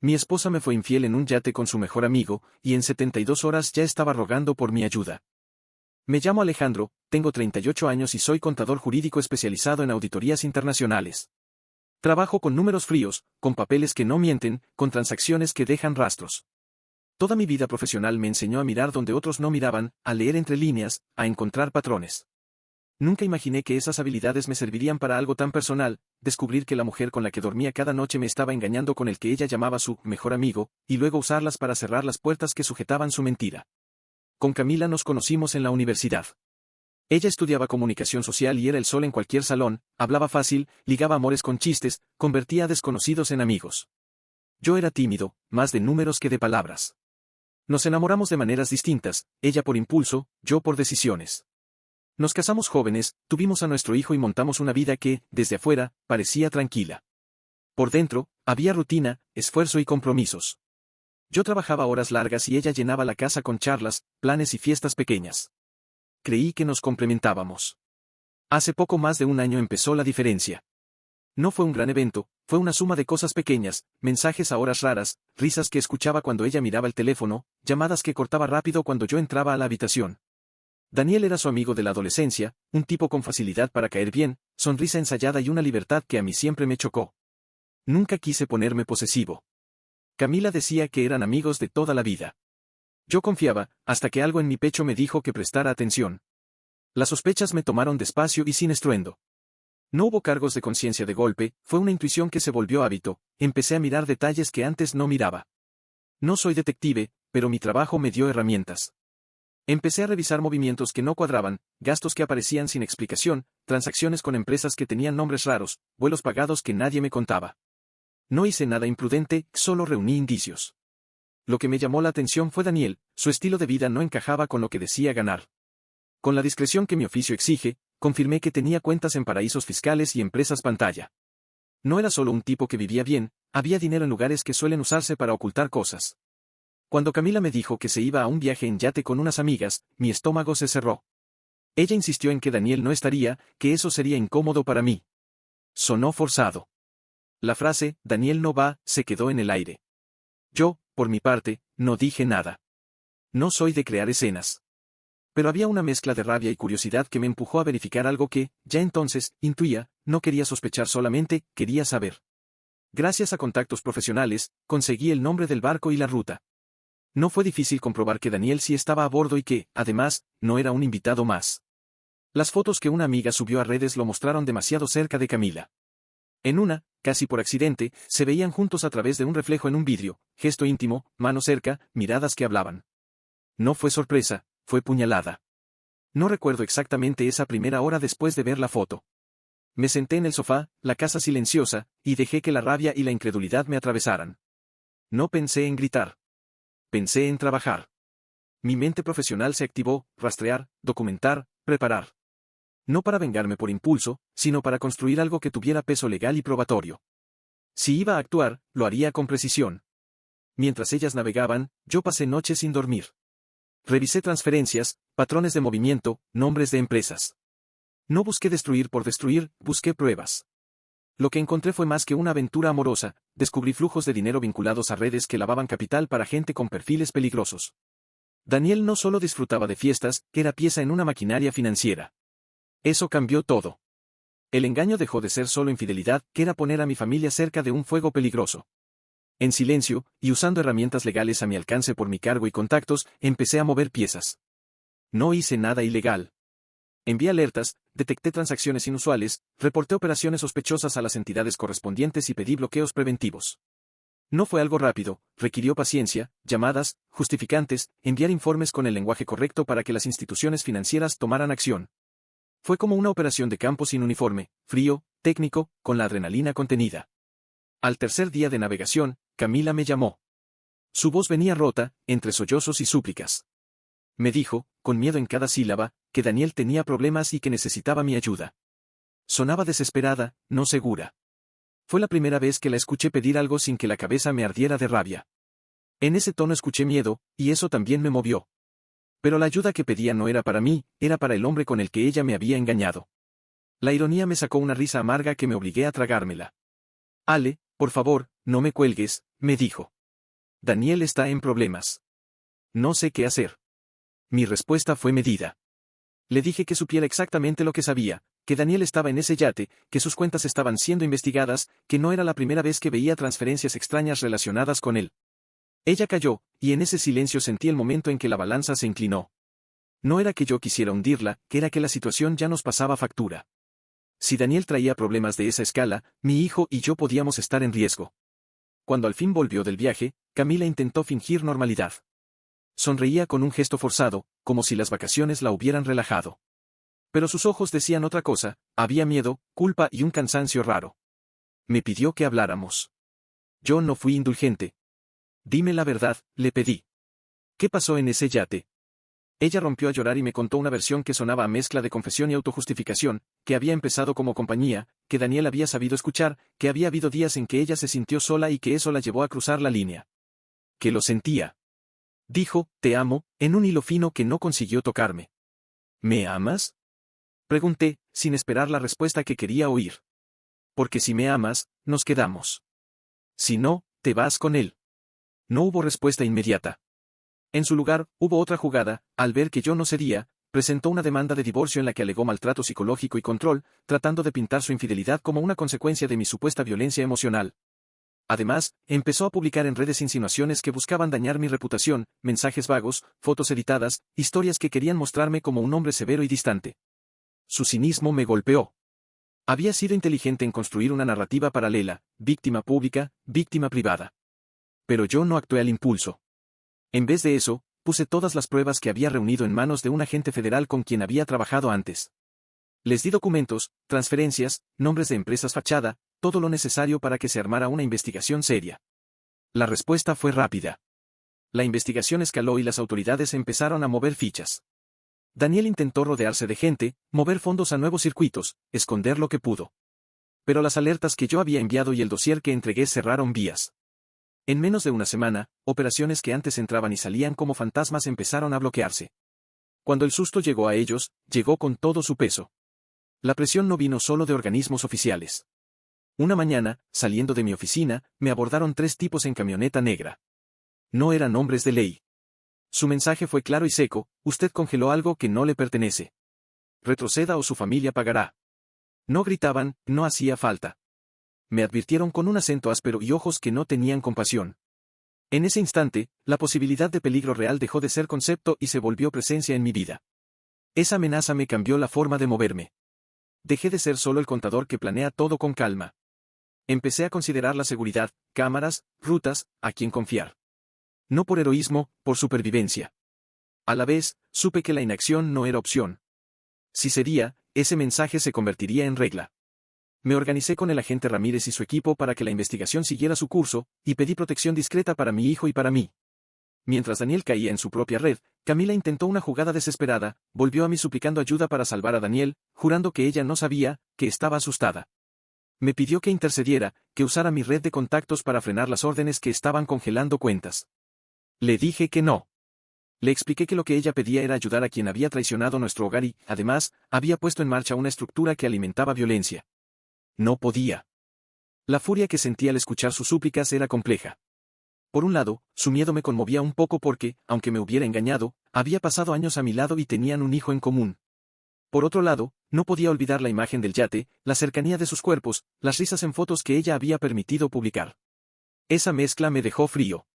Mi esposa me fue infiel en un yate con su mejor amigo, y en 72 horas ya estaba rogando por mi ayuda. Me llamo Alejandro, tengo 38 años y soy contador jurídico especializado en auditorías internacionales. Trabajo con números fríos, con papeles que no mienten, con transacciones que dejan rastros. Toda mi vida profesional me enseñó a mirar donde otros no miraban, a leer entre líneas, a encontrar patrones. Nunca imaginé que esas habilidades me servirían para algo tan personal, descubrir que la mujer con la que dormía cada noche me estaba engañando con el que ella llamaba su mejor amigo, y luego usarlas para cerrar las puertas que sujetaban su mentira. Con Camila nos conocimos en la universidad. Ella estudiaba comunicación social y era el sol en cualquier salón, hablaba fácil, ligaba amores con chistes, convertía a desconocidos en amigos. Yo era tímido, más de números que de palabras. Nos enamoramos de maneras distintas, ella por impulso, yo por decisiones. Nos casamos jóvenes, tuvimos a nuestro hijo y montamos una vida que, desde afuera, parecía tranquila. Por dentro, había rutina, esfuerzo y compromisos. Yo trabajaba horas largas y ella llenaba la casa con charlas, planes y fiestas pequeñas. Creí que nos complementábamos. Hace poco más de un año empezó la diferencia. No fue un gran evento, fue una suma de cosas pequeñas, mensajes a horas raras, risas que escuchaba cuando ella miraba el teléfono, llamadas que cortaba rápido cuando yo entraba a la habitación. Daniel era su amigo de la adolescencia, un tipo con facilidad para caer bien, sonrisa ensayada y una libertad que a mí siempre me chocó. Nunca quise ponerme posesivo. Camila decía que eran amigos de toda la vida. Yo confiaba, hasta que algo en mi pecho me dijo que prestara atención. Las sospechas me tomaron despacio y sin estruendo. No hubo cargos de conciencia de golpe, fue una intuición que se volvió hábito, empecé a mirar detalles que antes no miraba. No soy detective, pero mi trabajo me dio herramientas. Empecé a revisar movimientos que no cuadraban, gastos que aparecían sin explicación, transacciones con empresas que tenían nombres raros, vuelos pagados que nadie me contaba. No hice nada imprudente, solo reuní indicios. Lo que me llamó la atención fue Daniel, su estilo de vida no encajaba con lo que decía ganar. Con la discreción que mi oficio exige, confirmé que tenía cuentas en paraísos fiscales y empresas pantalla. No era solo un tipo que vivía bien, había dinero en lugares que suelen usarse para ocultar cosas. Cuando Camila me dijo que se iba a un viaje en yate con unas amigas, mi estómago se cerró. Ella insistió en que Daniel no estaría, que eso sería incómodo para mí. Sonó forzado. La frase, Daniel no va, se quedó en el aire. Yo, por mi parte, no dije nada. No soy de crear escenas. Pero había una mezcla de rabia y curiosidad que me empujó a verificar algo que, ya entonces, intuía, no quería sospechar solamente, quería saber. Gracias a contactos profesionales, conseguí el nombre del barco y la ruta. No fue difícil comprobar que Daniel sí estaba a bordo y que, además, no era un invitado más. Las fotos que una amiga subió a redes lo mostraron demasiado cerca de Camila. En una, casi por accidente, se veían juntos a través de un reflejo en un vidrio, gesto íntimo, mano cerca, miradas que hablaban. No fue sorpresa, fue puñalada. No recuerdo exactamente esa primera hora después de ver la foto. Me senté en el sofá, la casa silenciosa, y dejé que la rabia y la incredulidad me atravesaran. No pensé en gritar. Pensé en trabajar. Mi mente profesional se activó, rastrear, documentar, preparar. No para vengarme por impulso, sino para construir algo que tuviera peso legal y probatorio. Si iba a actuar, lo haría con precisión. Mientras ellas navegaban, yo pasé noches sin dormir. Revisé transferencias, patrones de movimiento, nombres de empresas. No busqué destruir por destruir, busqué pruebas. Lo que encontré fue más que una aventura amorosa, descubrí flujos de dinero vinculados a redes que lavaban capital para gente con perfiles peligrosos. Daniel no solo disfrutaba de fiestas, era pieza en una maquinaria financiera. Eso cambió todo. El engaño dejó de ser solo infidelidad, que era poner a mi familia cerca de un fuego peligroso. En silencio, y usando herramientas legales a mi alcance por mi cargo y contactos, empecé a mover piezas. No hice nada ilegal. Envié alertas, detecté transacciones inusuales, reporté operaciones sospechosas a las entidades correspondientes y pedí bloqueos preventivos. No fue algo rápido, requirió paciencia, llamadas, justificantes, enviar informes con el lenguaje correcto para que las instituciones financieras tomaran acción. Fue como una operación de campo sin uniforme, frío, técnico, con la adrenalina contenida. Al tercer día de navegación, Camila me llamó. Su voz venía rota, entre sollozos y súplicas. Me dijo, con miedo en cada sílaba, que Daniel tenía problemas y que necesitaba mi ayuda. Sonaba desesperada, no segura. Fue la primera vez que la escuché pedir algo sin que la cabeza me ardiera de rabia. En ese tono escuché miedo, y eso también me movió. Pero la ayuda que pedía no era para mí, era para el hombre con el que ella me había engañado. La ironía me sacó una risa amarga que me obligué a tragármela. Ale, por favor, no me cuelgues, me dijo. Daniel está en problemas. No sé qué hacer. Mi respuesta fue medida. Le dije que supiera exactamente lo que sabía, que Daniel estaba en ese yate, que sus cuentas estaban siendo investigadas, que no era la primera vez que veía transferencias extrañas relacionadas con él. Ella calló, y en ese silencio sentí el momento en que la balanza se inclinó. No era que yo quisiera hundirla, que era que la situación ya nos pasaba factura. Si Daniel traía problemas de esa escala, mi hijo y yo podíamos estar en riesgo. Cuando al fin volvió del viaje, Camila intentó fingir normalidad. Sonreía con un gesto forzado, como si las vacaciones la hubieran relajado. Pero sus ojos decían otra cosa, había miedo, culpa y un cansancio raro. Me pidió que habláramos. Yo no fui indulgente. Dime la verdad, le pedí. ¿Qué pasó en ese yate? Ella rompió a llorar y me contó una versión que sonaba a mezcla de confesión y autojustificación, que había empezado como compañía, que Daniel había sabido escuchar, que había habido días en que ella se sintió sola y que eso la llevó a cruzar la línea. Que lo sentía. Dijo, te amo, en un hilo fino que no consiguió tocarme. ¿Me amas? Pregunté, sin esperar la respuesta que quería oír. Porque si me amas, nos quedamos. Si no, te vas con él. No hubo respuesta inmediata. En su lugar, hubo otra jugada, al ver que yo no cedía, presentó una demanda de divorcio en la que alegó maltrato psicológico y control, tratando de pintar su infidelidad como una consecuencia de mi supuesta violencia emocional. Además, empezó a publicar en redes insinuaciones que buscaban dañar mi reputación, mensajes vagos, fotos editadas, historias que querían mostrarme como un hombre severo y distante. Su cinismo me golpeó. Había sido inteligente en construir una narrativa paralela, víctima pública, víctima privada. Pero yo no actué al impulso. En vez de eso, puse todas las pruebas que había reunido en manos de un agente federal con quien había trabajado antes. Les di documentos, transferencias, nombres de empresas fachada, todo lo necesario para que se armara una investigación seria. La respuesta fue rápida. La investigación escaló y las autoridades empezaron a mover fichas. Daniel intentó rodearse de gente, mover fondos a nuevos circuitos, esconder lo que pudo. Pero las alertas que yo había enviado y el dossier que entregué cerraron vías. En menos de una semana, operaciones que antes entraban y salían como fantasmas empezaron a bloquearse. Cuando el susto llegó a ellos, llegó con todo su peso. La presión no vino solo de organismos oficiales. Una mañana, saliendo de mi oficina, me abordaron 3 tipos en camioneta negra. No eran hombres de ley. Su mensaje fue claro y seco, usted congeló algo que no le pertenece. Retroceda o su familia pagará. No gritaban, no hacía falta. Me advirtieron con un acento áspero y ojos que no tenían compasión. En ese instante, la posibilidad de peligro real dejó de ser concepto y se volvió presencia en mi vida. Esa amenaza me cambió la forma de moverme. Dejé de ser solo el contador que planea todo con calma. Empecé a considerar la seguridad, cámaras, rutas, a quién confiar. No por heroísmo, por supervivencia. A la vez, supe que la inacción no era opción. Si cedía, ese mensaje se convertiría en regla. Me organicé con el agente Ramírez y su equipo para que la investigación siguiera su curso, y pedí protección discreta para mi hijo y para mí. Mientras Daniel caía en su propia red, Camila intentó una jugada desesperada, volvió a mí suplicando ayuda para salvar a Daniel, jurando que ella no sabía, que estaba asustada. Me pidió que intercediera, que usara mi red de contactos para frenar las órdenes que estaban congelando cuentas. Le dije que no. Le expliqué que lo que ella pedía era ayudar a quien había traicionado nuestro hogar y, además, había puesto en marcha una estructura que alimentaba violencia. No podía. La furia que sentía al escuchar sus súplicas era compleja. Por un lado, su miedo me conmovía un poco porque, aunque me hubiera engañado, había pasado años a mi lado y tenían un hijo en común. Por otro lado, no podía olvidar la imagen del yate, la cercanía de sus cuerpos, las risas en fotos que ella había permitido publicar. Esa mezcla me dejó frío.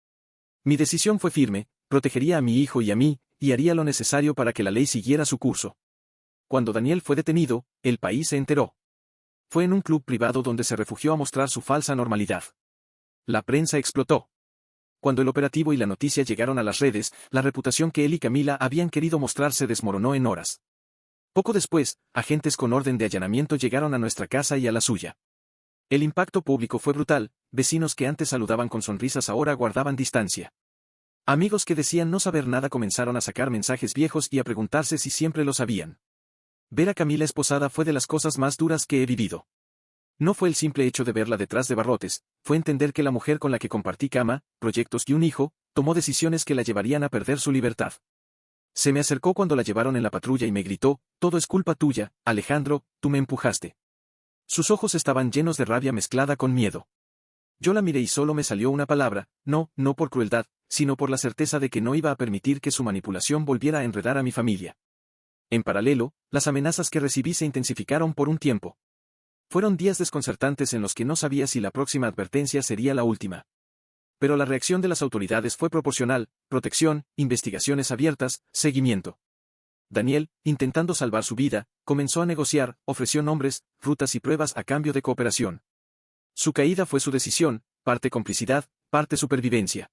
Mi decisión fue firme, protegería a mi hijo y a mí, y haría lo necesario para que la ley siguiera su curso. Cuando Daniel fue detenido, el país se enteró. Fue en un club privado donde se refugió a mostrar su falsa normalidad. La prensa explotó. Cuando el operativo y la noticia llegaron a las redes, la reputación que él y Camila habían querido mostrar se desmoronó en horas. Poco después, agentes con orden de allanamiento llegaron a nuestra casa y a la suya. El impacto público fue brutal, vecinos que antes saludaban con sonrisas ahora guardaban distancia. Amigos que decían no saber nada comenzaron a sacar mensajes viejos y a preguntarse si siempre lo sabían. Ver a Camila esposada fue de las cosas más duras que he vivido. No fue el simple hecho de verla detrás de barrotes, fue entender que la mujer con la que compartí cama, proyectos y un hijo, tomó decisiones que la llevarían a perder su libertad. Se me acercó cuando la llevaron en la patrulla y me gritó, todo es culpa tuya, Alejandro, tú me empujaste. Sus ojos estaban llenos de rabia mezclada con miedo. Yo la miré y solo me salió una palabra, no, no por crueldad, sino por la certeza de que no iba a permitir que su manipulación volviera a enredar a mi familia. En paralelo, las amenazas que recibí se intensificaron por un tiempo. Fueron días desconcertantes en los que no sabía si la próxima advertencia sería la última. Pero la reacción de las autoridades fue proporcional: protección, investigaciones abiertas, seguimiento. Daniel, intentando salvar su vida, comenzó a negociar, ofreció nombres, rutas y pruebas a cambio de cooperación. Su caída fue su decisión, parte complicidad, parte supervivencia.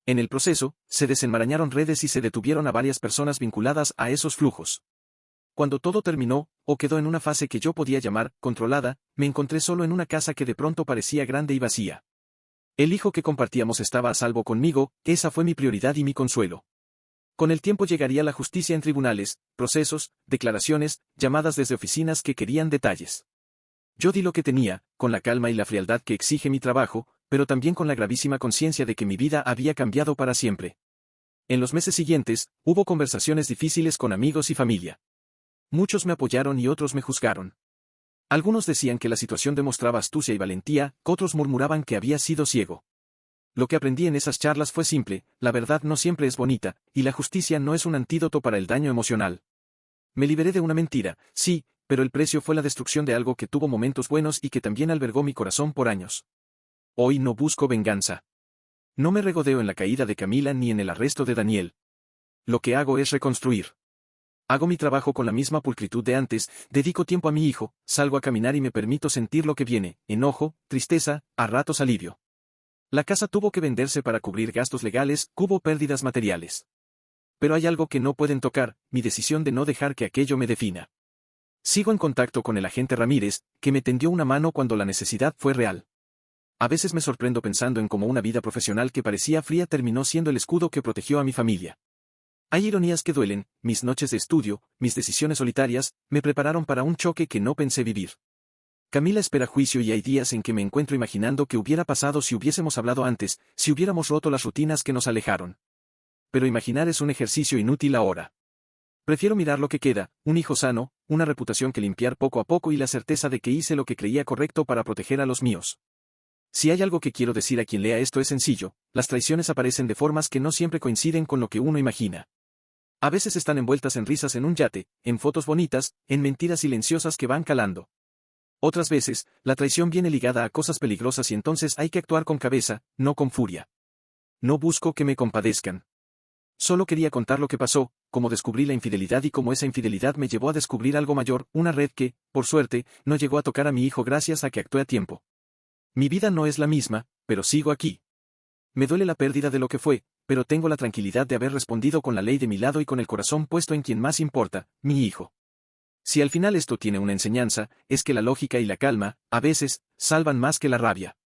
En el proceso, se desenmarañaron redes y se detuvieron a varias personas vinculadas a esos flujos. Cuando todo terminó, o quedó en una fase que yo podía llamar controlada, me encontré solo en una casa que de pronto parecía grande y vacía. El hijo que compartíamos estaba a salvo conmigo, esa fue mi prioridad y mi consuelo. Con el tiempo llegaría la justicia en tribunales, procesos, declaraciones, llamadas desde oficinas que querían detalles. Yo di lo que tenía, con la calma y la frialdad que exige mi trabajo, pero también con la gravísima conciencia de que mi vida había cambiado para siempre. En los meses siguientes, hubo conversaciones difíciles con amigos y familia. Muchos me apoyaron y otros me juzgaron. Algunos decían que la situación demostraba astucia y valentía, otros murmuraban que había sido ciego. Lo que aprendí en esas charlas fue simple: la verdad no siempre es bonita, y la justicia no es un antídoto para el daño emocional. Me liberé de una mentira, sí, pero el precio fue la destrucción de algo que tuvo momentos buenos y que también albergó mi corazón por años. Hoy no busco venganza. No me regodeo en la caída de Camila ni en el arresto de Daniel. Lo que hago es reconstruir. Hago mi trabajo con la misma pulcritud de antes, dedico tiempo a mi hijo, salgo a caminar y me permito sentir lo que viene: enojo, tristeza, a ratos alivio. La casa tuvo que venderse para cubrir gastos legales, hubo pérdidas materiales. Pero hay algo que no pueden tocar: mi decisión de no dejar que aquello me defina. Sigo en contacto con el agente Ramírez, que me tendió una mano cuando la necesidad fue real. A veces me sorprendo pensando en cómo una vida profesional que parecía fría terminó siendo el escudo que protegió a mi familia. Hay ironías que duelen: mis noches de estudio, mis decisiones solitarias, me prepararon para un choque que no pensé vivir. Camila espera juicio y hay días en que me encuentro imaginando qué hubiera pasado si hubiésemos hablado antes, si hubiéramos roto las rutinas que nos alejaron. Pero imaginar es un ejercicio inútil ahora. Prefiero mirar lo que queda: un hijo sano, una reputación que limpiar poco a poco y la certeza de que hice lo que creía correcto para proteger a los míos. Si hay algo que quiero decir a quien lea esto es sencillo: las traiciones aparecen de formas que no siempre coinciden con lo que uno imagina. A veces están envueltas en risas en un yate, en fotos bonitas, en mentiras silenciosas que van calando. Otras veces, la traición viene ligada a cosas peligrosas y entonces hay que actuar con cabeza, no con furia. No busco que me compadezcan. Solo quería contar lo que pasó, cómo descubrí la infidelidad y cómo esa infidelidad me llevó a descubrir algo mayor: una red que, por suerte, no llegó a tocar a mi hijo gracias a que actué a tiempo. Mi vida no es la misma, pero sigo aquí. Me duele la pérdida de lo que fue, pero tengo la tranquilidad de haber respondido con la ley de mi lado y con el corazón puesto en quien más importa: mi hijo. Si al final esto tiene una enseñanza, es que la lógica y la calma, a veces, salvan más que la rabia.